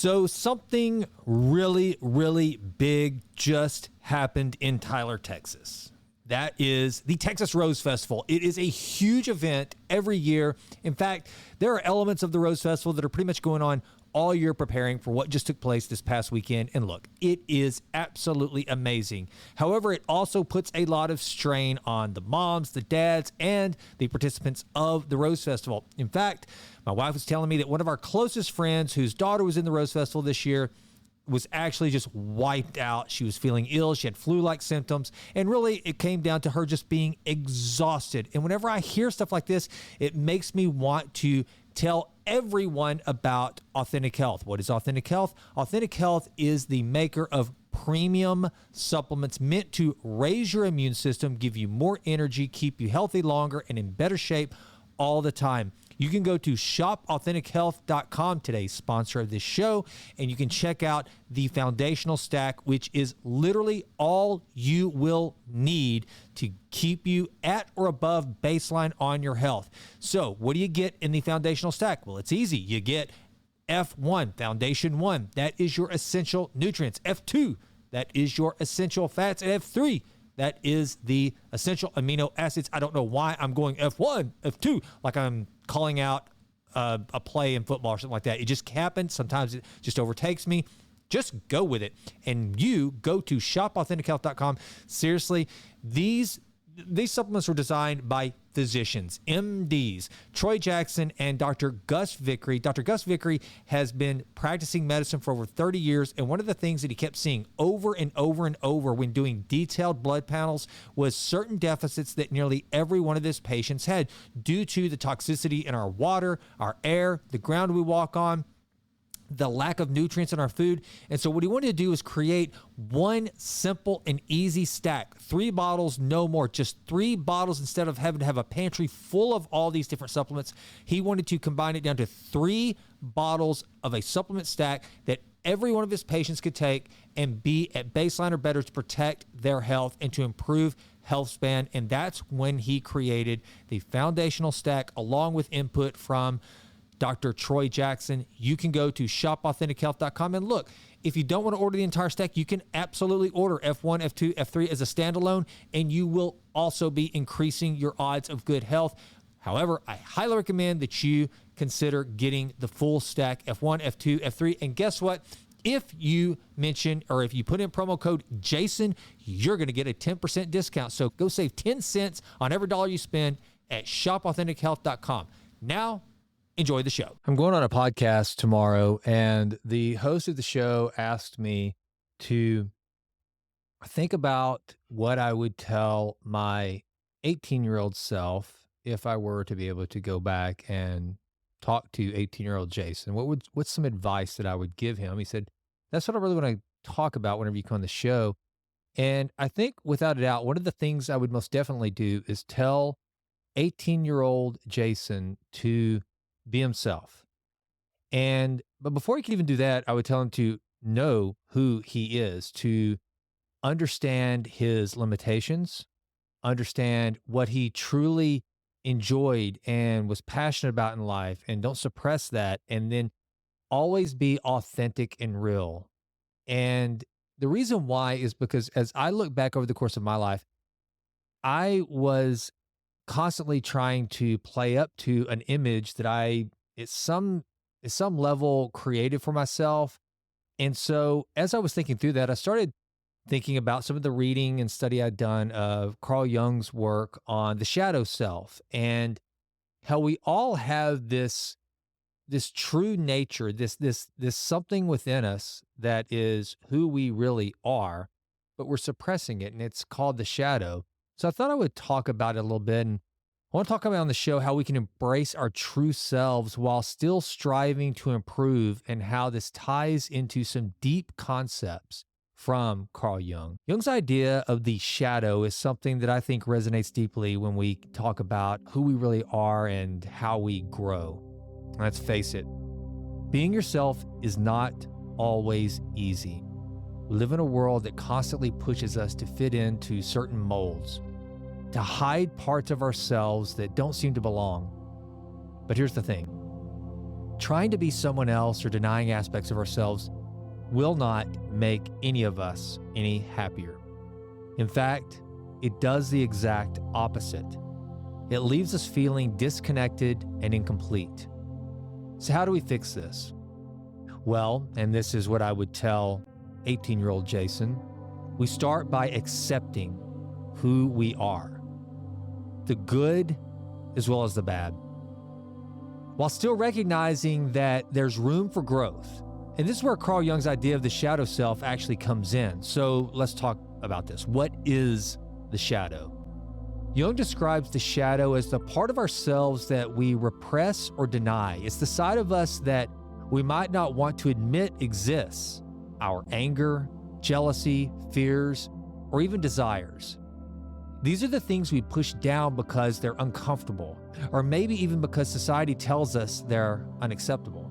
So something really, really big just happened in Tyler, Texas. That is the Texas Rose Festival. It is a huge event every year. In fact, there are elements of the Rose Festival that are pretty much going on all year preparing for what just took place this past weekend. And look, it is absolutely amazing. However, it also puts a lot of strain on the moms, the dads, and the participants of the Rose Festival. In fact, my wife was telling me that one of our closest friends whose daughter was in the Rose Festival this year was actually just wiped out. She was feeling ill. She had flu-like symptoms. And really, it came down to her just being exhausted. And whenever I hear stuff like this, it makes me want to tell everyone about Authentic Health. What is Authentic Health? Authentic Health is the maker of premium supplements meant to raise your immune system, give you more energy, keep you healthy longer, and in better shape all the time. You can go to shopauthentic.health.com, today's sponsor of this show, and you can check out the foundational stack, which is literally all you will need to keep you at or above baseline on your health. So what do you get in the foundational stack? Well, it's easy. You get F1, Foundation 1. That is your essential nutrients. F2, that is your essential fats. And F3, that is the essential amino acids. I don't know why I'm going F1, F2, like I'm calling out a play in football or something like that. It just happens. Sometimes it just overtakes me. Just go with it. And you go to shopauthentic.health.com. Seriously, these supplements were designed by physicians, MDs, Troy Jackson and Dr. Gus Vickery. Dr. Gus Vickery has been practicing medicine for over 30 years, and one of the things that he kept seeing over and over and over when doing detailed blood panels was certain deficits that nearly every one of his patients had due to the toxicity in our water, our air, the ground we walk on, the lack of nutrients in our food. And so what he wanted to do is create one simple and easy stack. 3 bottles, no more. Just 3 bottles instead of having to have a pantry full of all these different supplements. He wanted to combine it down to 3 bottles of a supplement stack that every one of his patients could take and be at baseline or better to protect their health and to improve health span. And that's when he created the foundational stack along with input from Dr. Troy Jackson. You can go to shopauthentic.health.com and look, if you don't want to order the entire stack, you can absolutely order F1, F2, F3 as a standalone, and you will also be increasing your odds of good health. However, I highly recommend that you consider getting the full stack, F1, F2, F3. And guess what? If you mention or if you put in promo code Jason, you're going to get a 10% discount. So go save 10 cents on every dollar you spend at shopauthentic.health.com. Now, enjoy the show. I'm going on a podcast tomorrow, and the host of the show asked me to think about what I would tell my 18-year-old self if I were to be able to go back and talk to 18-year-old Jason. What's some advice that I would give him? He said, that's what I really want to talk about whenever you come on the show. And I think without a doubt, one of the things I would most definitely do is tell 18-year-old Jason to be himself. But before he can even do that, I would tell him to know who he is, to understand his limitations, understand what he truly enjoyed and was passionate about in life, and don't suppress that, and then always be authentic and real. And the reason why is because as I look back over the course of my life, I was constantly trying to play up to an image that I, at some level, created for myself. And so as I was thinking through that, I started thinking about some of the reading and study I'd done of Carl Jung's work on the shadow self and how we all have this true nature, this something within us that is who we really are, but we're suppressing it, and it's called the shadow. So I thought I would talk about it a little bit, and I want to talk about on the show how we can embrace our true selves while still striving to improve, and how this ties into some deep concepts from Carl Jung. Jung's idea of the shadow is something that I think resonates deeply when we talk about who we really are and how we grow. Let's face it, being yourself is not always easy. We live in a world that constantly pushes us to fit into certain molds, to hide parts of ourselves that don't seem to belong. But here's the thing. trying to be someone else or denying aspects of ourselves will not make any of us any happier. In fact, it does the exact opposite. It leaves us feeling disconnected and incomplete. So how do we fix this? Well, and this is what I would tell 18-year-old Jason, we start by accepting who we are, the good as well as the bad, while still recognizing that there's room for growth. And this is where Carl Jung's idea of the shadow self actually comes in. So let's talk about this. What is the shadow? Jung describes the shadow as the part of ourselves that we repress or deny. It's the side of us that we might not want to admit exists. Our anger, jealousy, fears, or even desires. These are the things we push down because they're uncomfortable, or maybe even because society tells us they're unacceptable.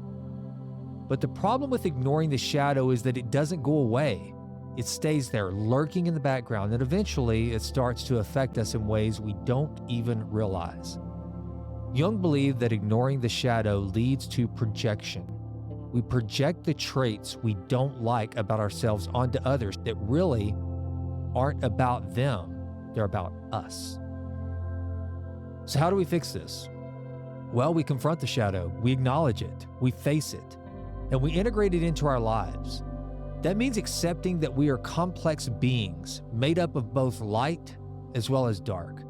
But the problem with ignoring the shadow is that it doesn't go away. It stays there, lurking in the background, and eventually it starts to affect us in ways we don't even realize. Jung believed that ignoring the shadow leads to projection. We project the traits we don't like about ourselves onto others that really aren't about them, they're about us. So how do we fix this? Well, we confront the shadow, we acknowledge it, we face it, and we integrate it into our lives. That means accepting that we are complex beings made up of both light as well as dark.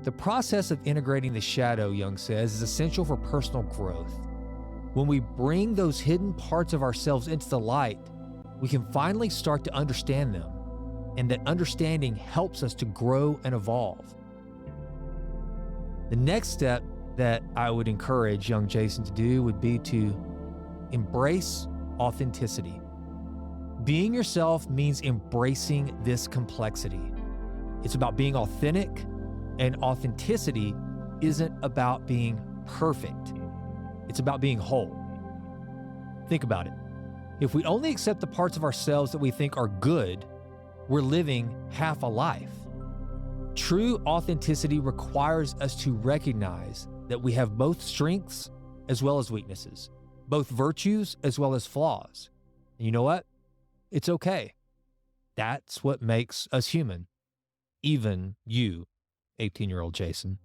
The process of integrating the shadow, Jung says, is essential for personal growth. When we bring those hidden parts of ourselves into the light, we can finally start to understand them, and that understanding helps us to grow and evolve. The next step that I would encourage young Jason to do would be to embrace authenticity. Being yourself means embracing this complexity. It's about being authentic, and authenticity isn't about being perfect. It's about being whole. Think about it. If we only accept the parts of ourselves that we think are good, we're living half a life. True authenticity requires us to recognize that we have both strengths as well as weaknesses, both virtues as well as flaws. And you know what? It's okay. That's what makes us human. Even you, 18-year-old Jason.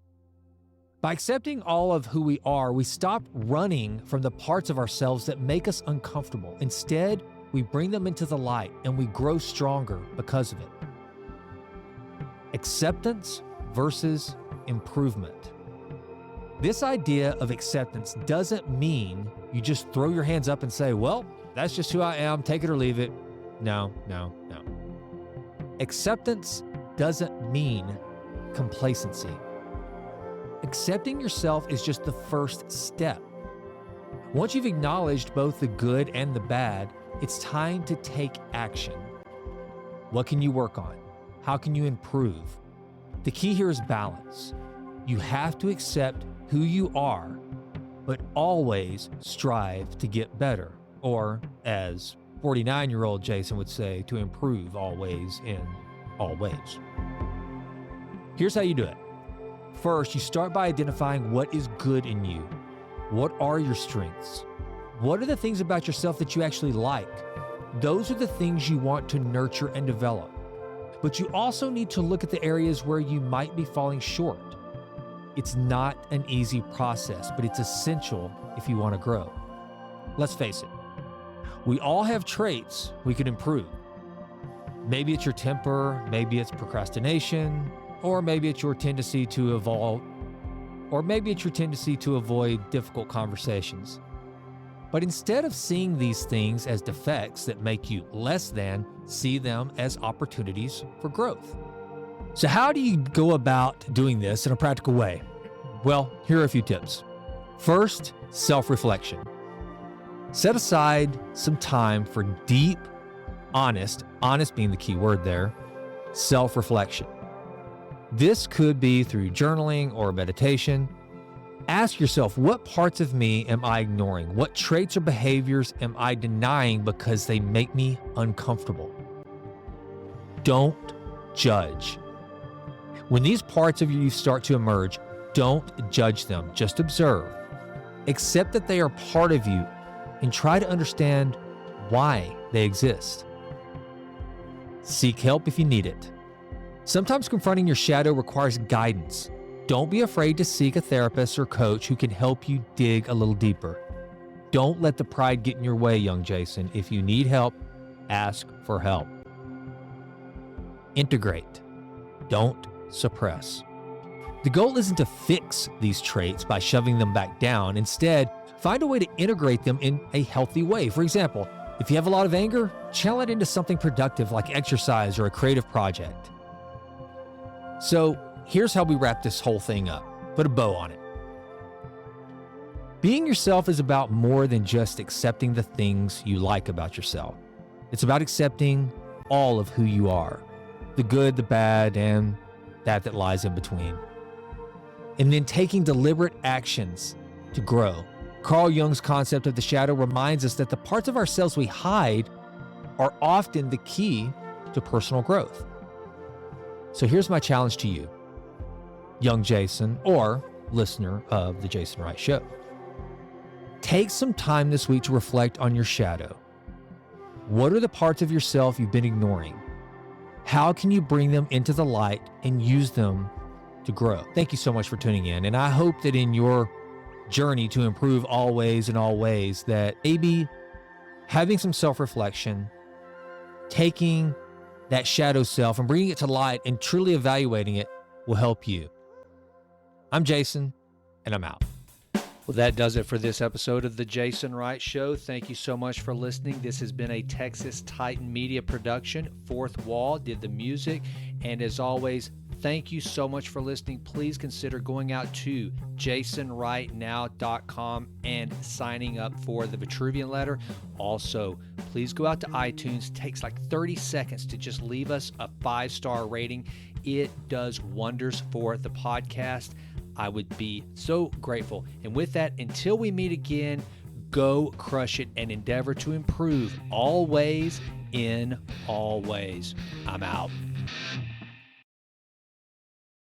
By accepting all of who we are, we stop running from the parts of ourselves that make us uncomfortable. Instead, we bring them into the light and we grow stronger because of it. Acceptance versus improvement. This idea of acceptance doesn't mean you just throw your hands up and say, well, that's just who I am, take it or leave it. No. Acceptance doesn't mean complacency. Accepting yourself is just the first step. Once you've acknowledged both the good and the bad, it's time to take action. What can you work on? How can you improve? The key here is balance. You have to accept who you are, but always strive to get better, or as 49-year-old Jason would say, to improve always in all ways. Here's how you do it. First, you start by identifying what is good in you. What are your strengths? What are the things about yourself that you actually like? Those are the things you want to nurture and develop. But you also need to look at the areas where you might be falling short. It's not an easy process, but it's essential if you want to grow. Let's face it. We all have traits we could improve. Maybe it's your temper, maybe it's procrastination, or maybe it's your tendency to evolve, or maybe it's your tendency to avoid difficult conversations. But instead of seeing these things as defects that make you less than, see them as opportunities for growth. So how do you go about doing this in a practical way? Well, here are a few tips. First, self-reflection. Set aside some time for deep, honest being the key word there, self-reflection. This could be through journaling or meditation. Ask yourself, what parts of me am I ignoring? What traits or behaviors am I denying because they make me uncomfortable? Don't judge. When these parts of you start to emerge, don't judge them, just observe. Accept that they are part of you and try to understand why they exist. Seek help if you need it. Sometimes confronting your shadow requires guidance. Don't be afraid to seek a therapist or coach who can help you dig a little deeper. Don't let the pride get in your way, young Jason. If you need help, ask for help. Integrate. Don't suppress. The goal isn't to fix these traits by shoving them back down. Instead, find a way to integrate them in a healthy way. For example, if you have a lot of anger, channel it into something productive like exercise or a creative project. So here's how we wrap this whole thing up. Put a bow on it. Being yourself is about more than just accepting the things you like about yourself. It's about accepting all of who you are, the good, the bad, and that lies in between. And then taking deliberate actions to grow. Carl Jung's concept of the shadow reminds us that the parts of ourselves we hide are often the key to personal growth. So here's my challenge to you, young Jason, or listener of The Jason Wright Show. Take some time this week to reflect on your shadow. What are the parts of yourself you've been ignoring? How can you bring them into the light and use them to grow? Thank you so much for tuning in. And I hope that in your journey to improve always in all ways, that maybe having some self-reflection, taking that shadow self and bringing it to light and truly evaluating it will help you. I'm Jason, and I'm out. Well, that does it for this episode of The Jason Wright Show. Thank you so much for listening. This has been a Texas Titan Media production. Fourth Wall did the music. And as always, thank you so much for listening. Please consider going out to jasonwrightnow.com and signing up for the Vitruvian letter. Also, please go out to iTunes. It takes like 30 seconds to just leave us a 5-star rating. It does wonders for the podcast. I would be so grateful. And with that, until we meet again, go crush it and endeavor to improve always in all ways. I'm out.